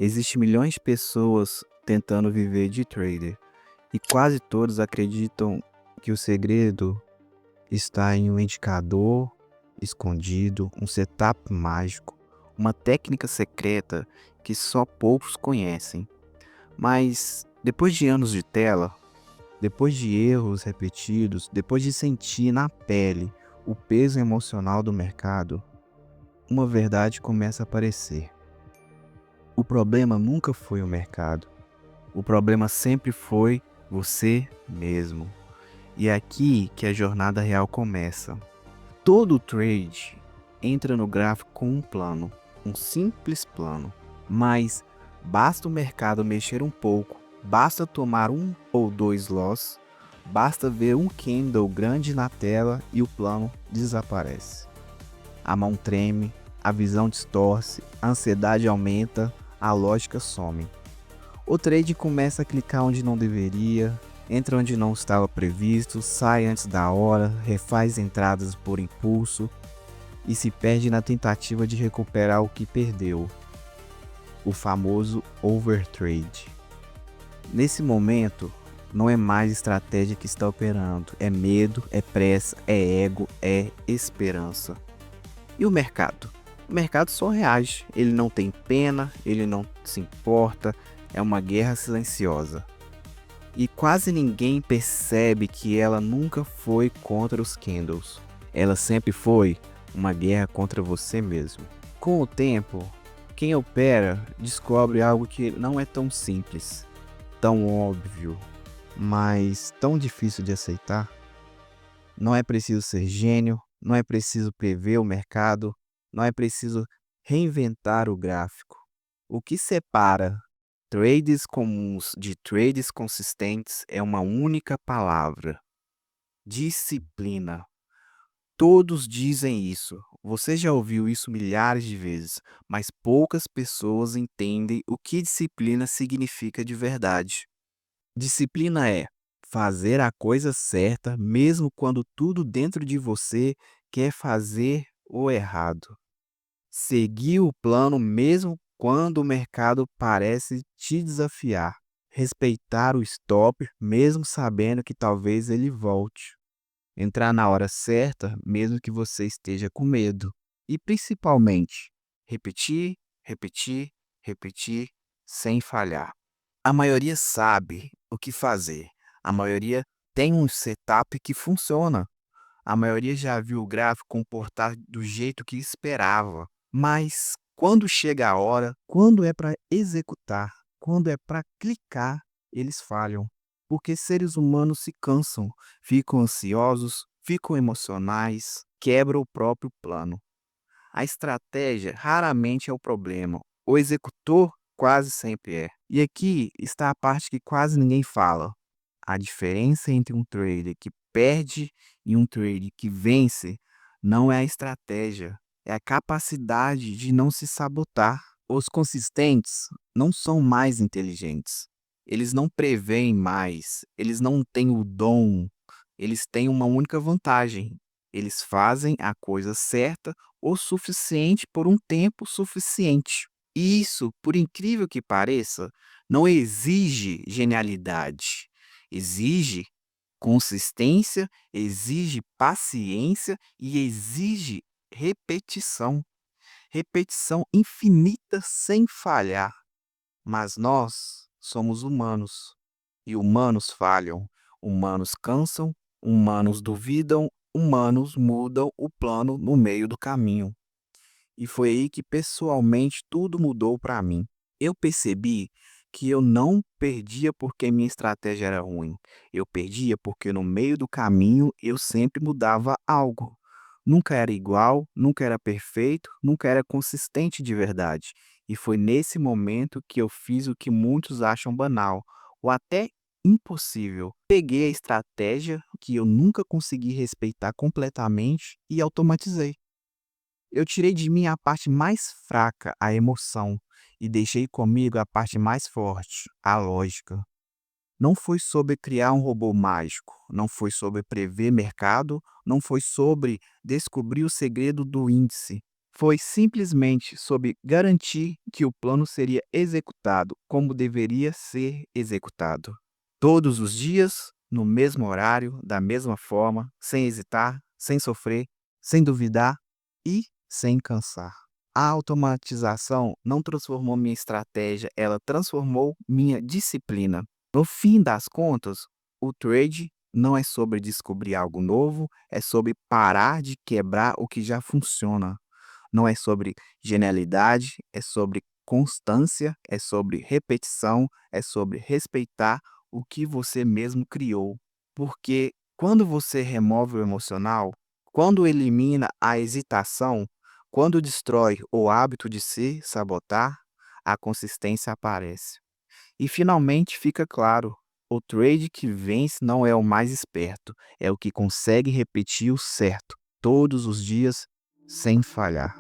Existem milhões de pessoas tentando viver de trader e quase todos acreditam que o segredo está em um indicador escondido, um setup mágico, uma técnica secreta que só poucos conhecem. Mas depois de anos de tela, depois de erros repetidos, depois de sentir na pele o peso emocional do mercado, uma verdade começa a aparecer. O problema nunca foi o mercado. O problema sempre foi você mesmo. E é aqui que a jornada real começa. Todo trade entra no gráfico com um plano, um simples plano. Mas basta o mercado mexer um pouco, basta tomar um ou dois loss, basta ver um candle grande na tela e o plano desaparece. A mão treme, a visão distorce, a ansiedade aumenta, a lógica some. O trade começa a clicar onde não deveria, entra onde não estava previsto, sai antes da hora, refaz entradas por impulso e se perde na tentativa de recuperar o que perdeu. O famoso overtrade. Nesse momento, não é mais estratégia que está operando, é medo, é pressa, é ego, é esperança. E o mercado? O mercado só reage, ele não tem pena, ele não se importa, é uma guerra silenciosa. E quase ninguém percebe que ela nunca foi contra os candles. Ela sempre foi uma guerra contra você mesmo. Com o tempo, quem opera descobre algo que não é tão simples, tão óbvio, mas tão difícil de aceitar. Não é preciso ser gênio, não é preciso prever o mercado, não é preciso reinventar o gráfico. O que separa trades comuns de trades consistentes é uma única palavra: disciplina. Todos dizem isso. Você já ouviu isso milhares de vezes, mas poucas pessoas entendem o que disciplina significa de verdade. Disciplina é fazer a coisa certa mesmo quando tudo dentro de você quer fazer o errado. Seguir o plano mesmo quando o mercado parece te desafiar. Respeitar o stop mesmo sabendo que talvez ele volte. Entrar na hora certa mesmo que você esteja com medo. E principalmente, repetir, repetir, repetir sem falhar. A maioria sabe o que fazer. A maioria tem um setup que funciona. A maioria já viu o gráfico comportar do jeito que esperava. Mas quando chega a hora, quando é para executar, quando é para clicar, eles falham. Porque seres humanos se cansam, ficam ansiosos, ficam emocionais, quebram o próprio plano. A estratégia raramente é o problema. O executor quase sempre é. E aqui está a parte que quase ninguém fala. A diferença entre um trader que perde e um trader que vence não é a estratégia, é a capacidade de não se sabotar. Os consistentes não são mais inteligentes. Eles não preveem mais, eles não têm o dom, eles têm uma única vantagem. Eles fazem a coisa certa o suficiente por um tempo suficiente. E isso, por incrível que pareça, não exige genialidade. Exige consistência, exige paciência e exige repetição. Repetição infinita sem falhar. Mas nós somos humanos e humanos falham, humanos cansam, humanos duvidam, humanos mudam o plano no meio do caminho. E foi aí que pessoalmente tudo mudou para mim. Eu percebi que eu não perdia porque minha estratégia era ruim. Eu perdia porque no meio do caminho eu sempre mudava algo. Nunca era igual, nunca era perfeito, nunca era consistente de verdade. E foi nesse momento que eu fiz o que muitos acham banal, ou até impossível. Peguei a estratégia que eu nunca consegui respeitar completamente e automatizei. Eu tirei de mim a parte mais fraca, a emoção, e deixei comigo a parte mais forte, a lógica. Não foi sobre criar um robô mágico, não foi sobre prever mercado, não foi sobre descobrir o segredo do índice. Foi simplesmente sobre garantir que o plano seria executado como deveria ser executado. Todos os dias, no mesmo horário, da mesma forma, sem hesitar, sem sofrer, sem duvidar e sem cansar. A automatização não transformou minha estratégia, ela transformou minha disciplina. No fim das contas, o trade não é sobre descobrir algo novo, é sobre parar de quebrar o que já funciona. Não é sobre genialidade, é sobre constância, é sobre repetição, é sobre respeitar o que você mesmo criou. Porque quando você remove o emocional, quando elimina a hesitação, quando destrói o hábito de se sabotar, a consistência aparece. E finalmente fica claro: o trade que vence não é o mais esperto, é o que consegue repetir o certo todos os dias sem falhar.